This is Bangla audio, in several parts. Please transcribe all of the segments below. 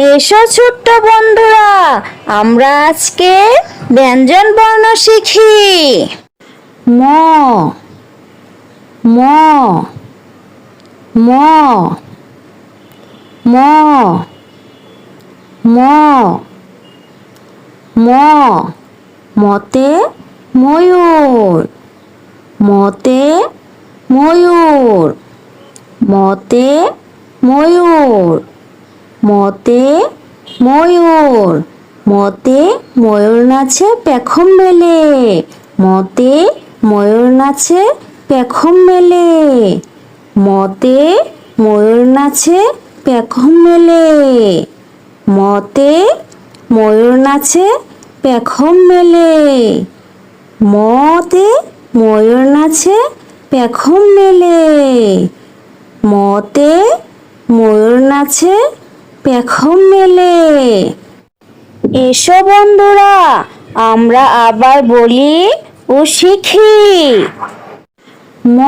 এসো ছোট্ট বন্ধুরা, আমরা আজকে ব্যঞ্জন বর্ণ শিখি। ম ম ম ম ম ম মতে ময়ূর, মতে ময়ূর, মতে ময়ূর, মতে ময়ূর, মতে ময়ূর নাচে পেখম মেলে, মতে ময়ূর নাচে পেখম মেলে, মতে ময়ূর নাচে পেখম মেলে, মতে ময়ূর নাচে পেখম মেলে, মতে ময়ূর নাচে পেখম মেলে, মতে ময়ূর নাচে পেখম মেলে। এসো বন্ধুরা, আমরা আবার বলি ও শিখি। ম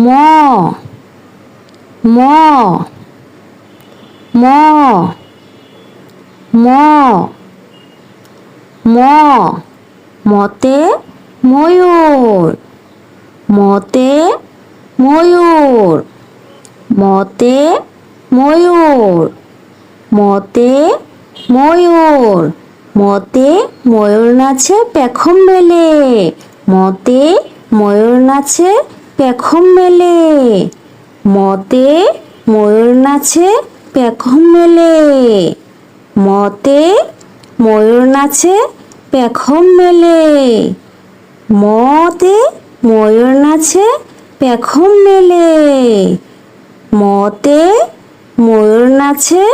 ম ম ম ম ম মতে ময়ূর, মতে ময়ূর, মতে ময়ূর, মতে ময়ূর, মতে ময়ূর নাচে পেখম মেলে, মতে ময়ূর নাচে পেখম মেলে, মতে ময়ূর নাচে পেখম মেলে, মতে ময়ূর নাচে পেখম মেলে, মতে ময়ূর নাচে পেখম মেলে, মতে ময়ূর নাচে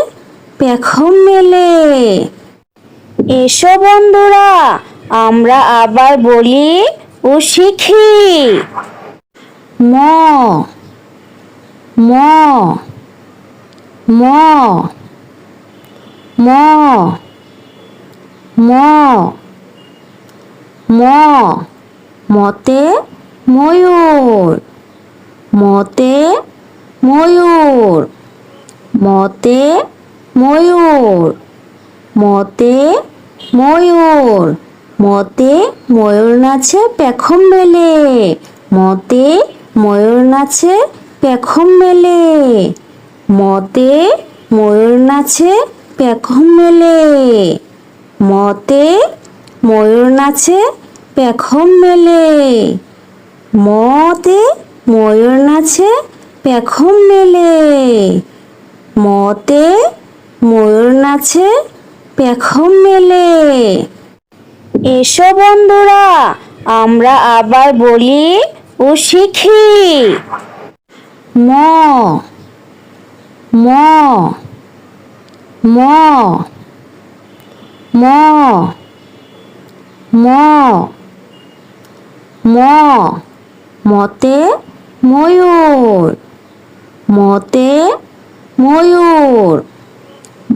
পেখম মেলে। এসো বন্ধুরা, আমরা আবার বলি ও শিখি। ম ম ম ম ম ম মতে ময়ূর, মতে ময়ূর, মতে ময়ূর, মতে ময়ূর, মতে ময়ূর নাচে পেখম মেলে, মতে ময়ূর নাচে পেখম মেলে, মতে ময়ূর নাচে পেখম মেলে, মতে ময়ূর নাচে পেখম মেলে, মতে ময়ূর নাচে পেখম মেলে, মতে ময়ূর নাচে পেখম মেলে। এসো বন্ধুরা, আমরা আবার বলি ও শিখি। ম ম ম ম ম ম মতে ময়ূর, মতে ময়ূর,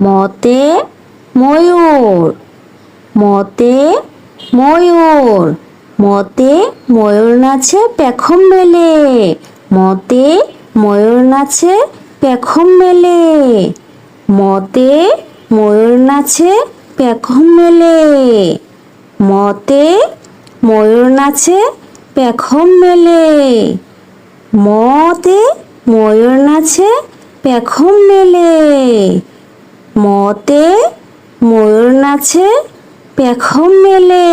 মতে ময়ূর, মতে ময়ূর, মতে ময়ূর নাচে পেখম মেলে, মতে ময়ূর নাচে পেখম মেলে, মতে ময়ূর নাচে পেখম মেলে, মতে ময়ূর নাচে পেখম মেলে, মতে ময়ূর নাচে পেখম মেলে, মতে ময়ূর নাচে পেখম মেলে।